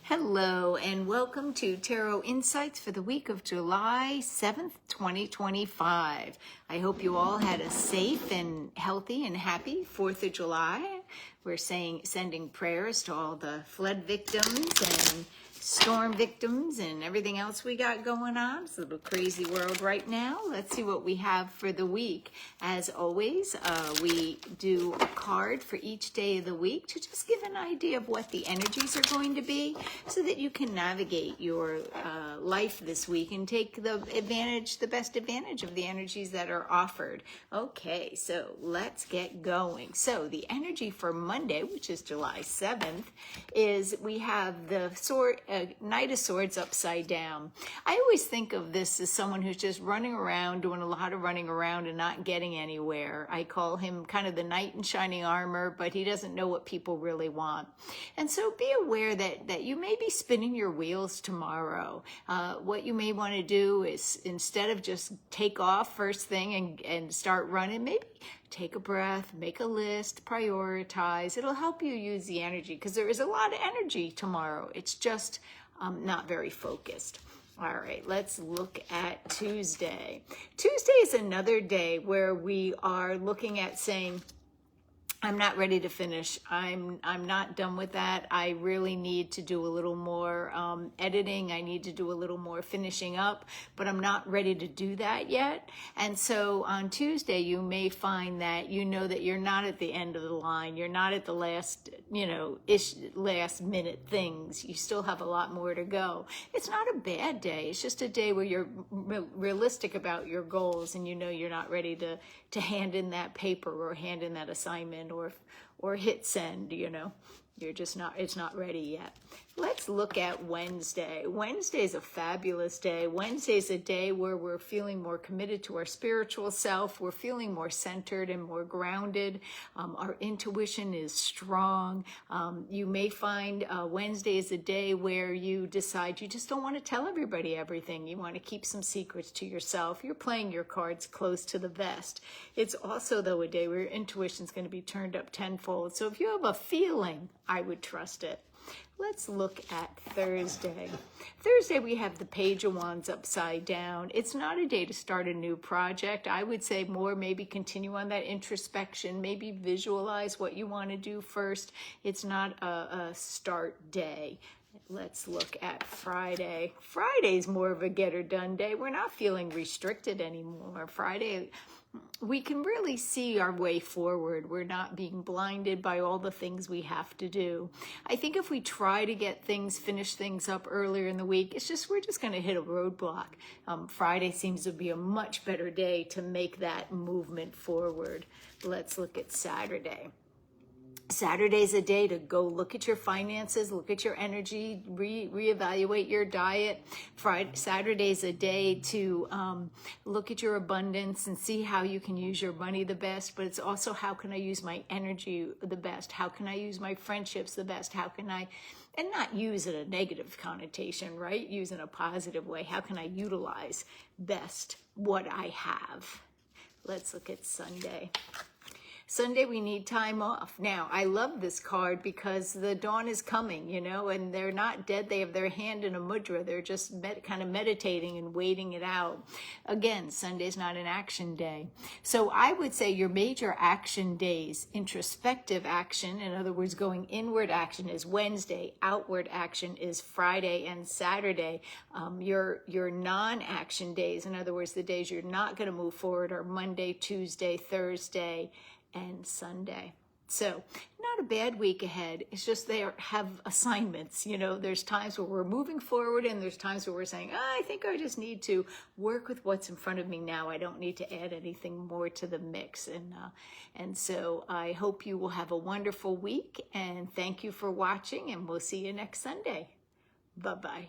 Hello and welcome to Tarot Insights for the week of July 7th, 2025. I hope you all had a safe and healthy and happy 4th of July. We're sending prayers to all the flood victims and storm victims and everything else we got going on. It's a little crazy world right now. Let's see what we have for the week. As always, we do a card for each day of the week to just give an idea of what the energies are going to be so that you can navigate your life this week and take the best advantage of the energies that are offered. Okay, so let's get going. So the energy for Monday, which is July 7th, is we have the Knight of Swords upside down. I always think of this as someone who's just running around, doing a lot of running around and not getting anywhere. I call him kind of the knight in shining armor, but he doesn't know what people really want. And so be aware that you may be spinning your wheels tomorrow. What you may want to do is, instead of just take off first thing and start running, maybe take a breath, make a list, prioritize. It'll help you use the energy because there is a lot of energy tomorrow. It's just not very focused. All right, let's look at Tuesday. Tuesday is another day where we are looking at saying, I'm not ready to finish. I'm not done with that. I really need to do a little more editing. I need to do a little more finishing up, but I'm not ready to do that yet. And so on Tuesday, you may find that you know that you're not at the end of the line. You're not at the last, last minute things. You still have a lot more to go. It's not a bad day. It's just a day where you're realistic about your goals and you know you're not ready to hand in that paper or hand in that assignment or hit send. You're just not, it's not ready yet. Let's look at Wednesday. Wednesday is a fabulous day. Wednesday is a day where we're feeling more committed to our spiritual self. We're feeling more centered and more grounded. Our intuition is strong. You may find Wednesday is a day where you decide you just don't want to tell everybody everything. You want to keep some secrets to yourself. You're playing your cards close to the vest. It's also, though, a day where your intuition is going to be turned up tenfold. So if you have a feeling, I would trust it. Let's look at Thursday. Thursday, we have the Page of Wands upside down. It's not a day to start a new project. I would say more maybe continue on that introspection, maybe visualize what you want to do first. It's not a start day. Let's look at Friday. Friday's more of a get her done day. We're not feeling restricted anymore. Friday, we can really see our way forward. We're not being blinded by all the things we have to do. I think if we try to finish things up earlier in the week, we're just going to hit a roadblock. Friday seems to be a much better day to make that movement forward. Let's look at Saturday. Saturday's a day to go look at your finances, look at your energy, reevaluate your diet. Saturday's a day to look at your abundance and see how you can use your money the best, but it's also how can I use my energy the best? How can I use my friendships the best? How can I, and not use it a negative connotation, right? Use in a positive way. How can I utilize best what I have? Let's look at Sunday. Sunday, we need time off. Now, I love this card because the dawn is coming, and they're not dead. They have their hand in a mudra. They're just kind of meditating and waiting it out. Again, Sunday's not an action day. So I would say your major action days, introspective action, in other words, going inward action is Wednesday, outward action is Friday and Saturday. Your non-action days, in other words, the days you're not going to move forward, are Monday, Tuesday, Thursday, and Sunday. So not a bad week ahead. It's just they have assignments. There's times where we're moving forward and there's times where we're saying, I think I just need to work with what's in front of me now. I don't need to add anything more to the mix. And so I hope you will have a wonderful week, and thank you for watching, and we'll see you next Sunday. Bye-bye.